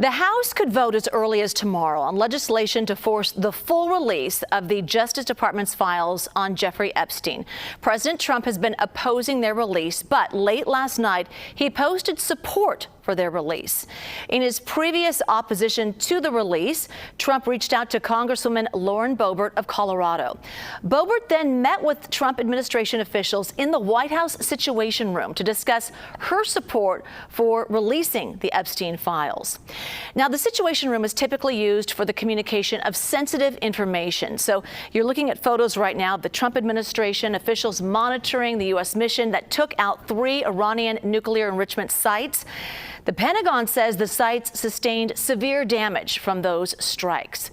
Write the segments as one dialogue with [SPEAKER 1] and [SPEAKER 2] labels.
[SPEAKER 1] The House could vote as early as tomorrow on legislation to force the full release of the Justice Department's files on Jeffrey Epstein. President Trump has been opposing their release, but late last night he posted support for their release. In his previous opposition to the release, Trump reached out to Congresswoman Lauren Boebert of Colorado. Boebert then met with Trump administration officials in the White House Situation Room to discuss her support for releasing the Epstein files. Now, the Situation Room is typically used for the communication of sensitive information. So you're looking at photos right now of the Trump administration officials monitoring the U.S. mission that took out 3 Iranian nuclear enrichment sites. The Pentagon says the sites sustained severe damage from those strikes.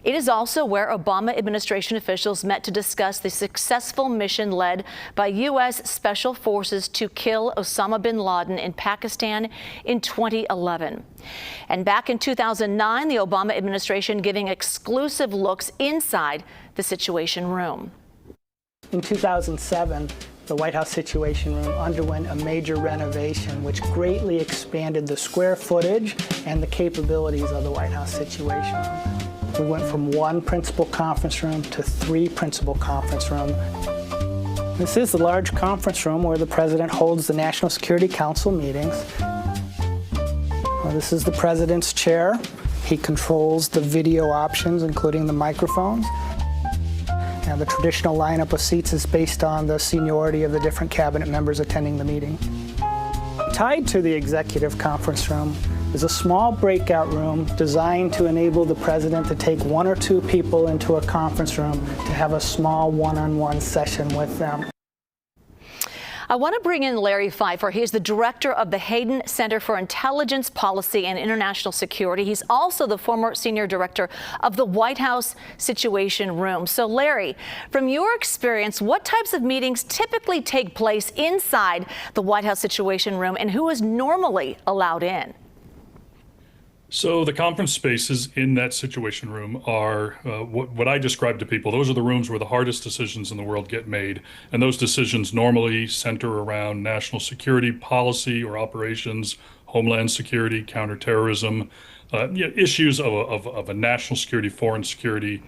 [SPEAKER 1] It is also where Obama administration officials met to discuss the successful mission led by U.S. Special Forces to kill Osama bin Laden in Pakistan in 2011. And back in 2009, the Obama administration giving exclusive looks inside the Situation Room.
[SPEAKER 2] In 2007, the White House Situation Room underwent a major renovation, which greatly expanded the square footage and the capabilities of the White House Situation Room. We went from 1 principal conference room to 3 principal conference rooms. This is the large conference room where the President holds the National Security Council meetings. This is the President's chair. He controls the video options, including the microphones. And the traditional lineup of seats is based on the seniority of the different cabinet members attending the meeting. Tied to the executive conference room is a small breakout room designed to enable the President to take 1 or 2 people into a conference room to have a small one-on-one session with them.
[SPEAKER 1] I want to bring in Larry Pfeiffer. He is the director of the Hayden Center for Intelligence Policy and International Security. He's also the former senior director of the White House Situation Room. So, Larry, from your experience, what types of meetings typically take place inside the White House Situation Room, and who is normally allowed in?
[SPEAKER 3] So the conference spaces in that Situation Room are what I describe to people. Those are the rooms where the hardest decisions in the world get made. And those decisions normally center around national security policy or operations, homeland security, counterterrorism, issues of a national security, foreign security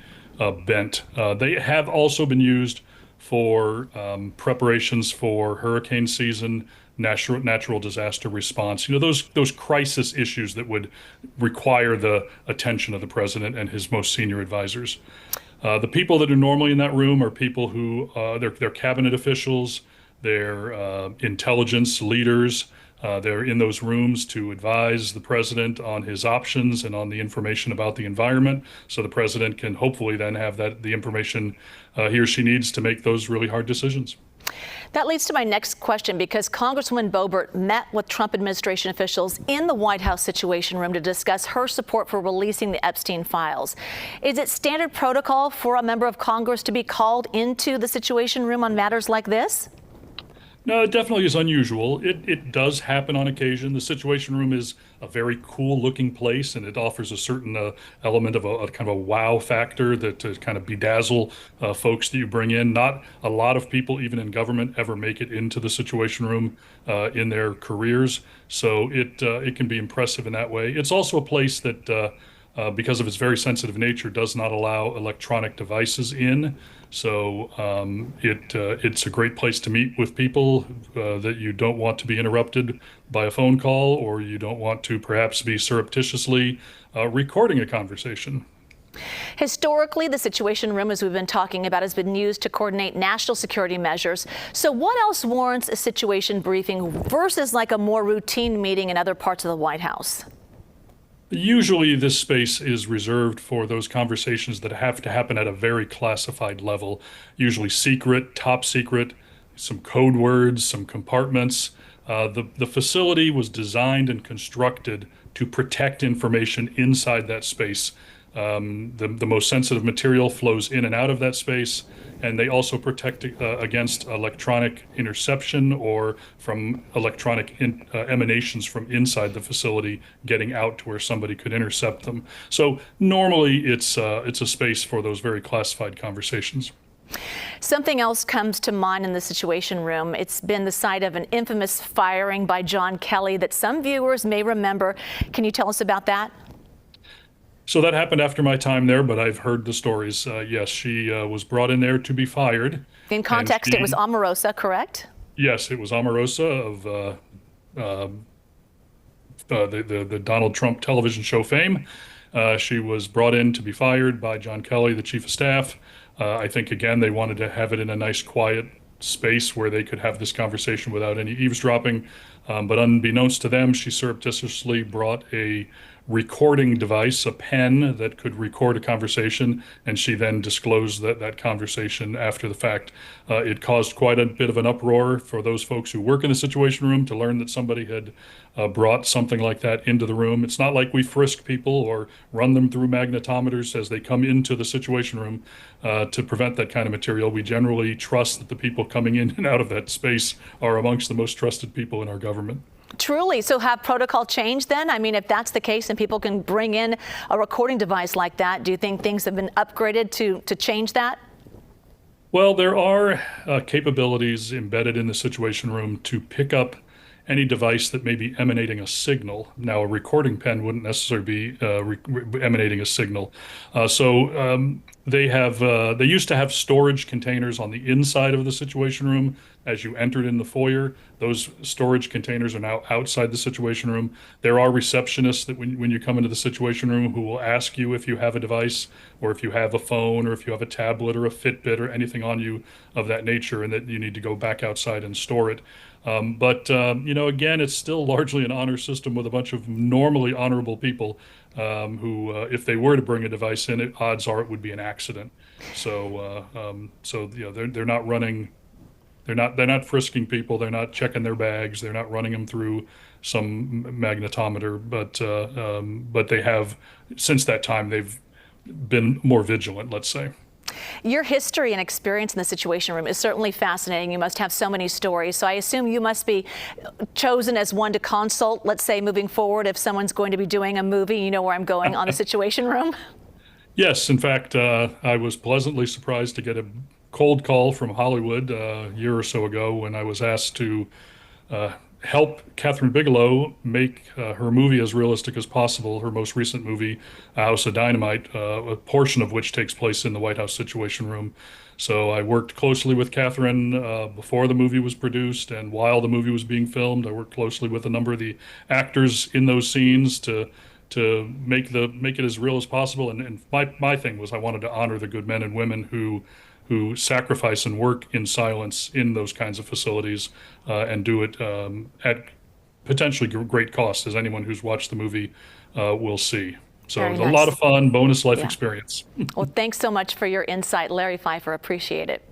[SPEAKER 3] bent. They have also been used for preparations for hurricane season, natural disaster response, those crisis issues that would require the attention of the president and his most senior advisors. The people that are normally in that room are people who, they're cabinet officials, they're intelligence leaders. They're in those rooms to advise the president on his options and on the information about the environment, so the president can hopefully then have the information he or she needs to make those really hard decisions.
[SPEAKER 1] That leads to my next question, because Congresswoman Boebert met with Trump administration officials in the White House Situation Room to discuss her support for releasing the Epstein files. Is it standard protocol for a member of Congress to be called into the Situation Room on matters like this?
[SPEAKER 3] No, it definitely is unusual. It does happen on occasion. The Situation Room is a very cool looking place, and it offers a certain element of a kind of a wow factor that to kind of bedazzle folks that you bring in. Not a lot of people, even in government, ever make it into the Situation Room in their careers. So it can be impressive in that way. It's also a place that because of its very sensitive nature, does not allow electronic devices in. So it's a great place to meet with people that you don't want to be interrupted by a phone call, or you don't want to perhaps be surreptitiously recording a conversation.
[SPEAKER 1] Historically, the Situation Room, as we've been talking about, has been used to coordinate national security measures. So what else warrants a situation briefing versus like a more routine meeting in other parts of the White House?
[SPEAKER 3] Usually this space is reserved for those conversations that have to happen at a very classified level, usually secret, top secret, some code words, some compartments. The facility was designed and constructed to protect information inside that space. The most sensitive material flows in and out of that space, and they also protect against electronic interception or from electronic emanations from inside the facility getting out to where somebody could intercept them. So normally it's a space for those very classified conversations.
[SPEAKER 1] Something else comes to mind in the Situation Room. It's been the site of an infamous firing by John Kelly that some viewers may remember. Can you tell us about that?
[SPEAKER 3] So that happened after my time there, but I've heard the stories. Yes, she was brought in there to be fired.
[SPEAKER 1] In context, it was Omarosa, correct?
[SPEAKER 3] Yes, it was Omarosa of the Donald Trump television show fame. She was brought in to be fired by John Kelly, the chief of staff. I think, again, they wanted to have it in a nice, quiet space where they could have this conversation without any eavesdropping. But unbeknownst to them, she surreptitiously brought a recording device, a pen that could record a conversation, and she then disclosed that conversation after the fact. It caused quite a bit of an uproar for those folks who work in the Situation Room to learn that somebody had brought something like that into the room. It's not like we frisk people or run them through magnetometers as they come into the Situation Room to prevent that kind of material. We generally trust that the people coming in and out of that space are amongst the most trusted people in our government.
[SPEAKER 1] Truly. So have protocol changed then? I mean, if that's the case and people can bring in a recording device like that, do you think things have been upgraded to change that?
[SPEAKER 3] Well, there are capabilities embedded in the Situation Room to pick up any device that may be emanating a signal. Now, a recording pen wouldn't necessarily be emanating a signal. They used to have storage containers on the inside of the Situation Room as you entered in the foyer. Those storage containers are now outside the Situation Room. There are receptionists that when you come into the Situation Room who will ask you if you have a device or if you have a phone or if you have a tablet or a Fitbit or anything on you of that nature, and that you need to go back outside and store it. Again, it's still largely an honor system with a bunch of normally honorable people who, if they were to bring a device in, odds are it would be an accident. They're not running. They're not frisking people. They're not checking their bags. They're not running them through some magnetometer. But they have, since that time, they've been more vigilant, let's say.
[SPEAKER 1] Your history and experience in the Situation Room is certainly fascinating. You must have so many stories. So I assume you must be chosen as one to consult, let's say, moving forward, if someone's going to be doing a movie. You know where I'm going on the Situation Room? Yes.
[SPEAKER 3] In fact, I was pleasantly surprised to get a cold call from Hollywood a year or so ago when I was asked to help Catherine Bigelow make her movie as realistic as possible, her most recent movie, House of Dynamite, a portion of which takes place in the White House Situation Room. So I worked closely with Catherine before the movie was produced, and while the movie was being filmed, I worked closely with a number of the actors in those scenes to make it as real as possible. And my thing was I wanted to honor the good men and women who sacrifice and work in silence in those kinds of facilities and do it at potentially great cost, as anyone who's watched the movie will see. So it was a lot of fun, bonus life experience.
[SPEAKER 1] Well, thanks so much for your insight, Larry Pfeiffer. Appreciate it.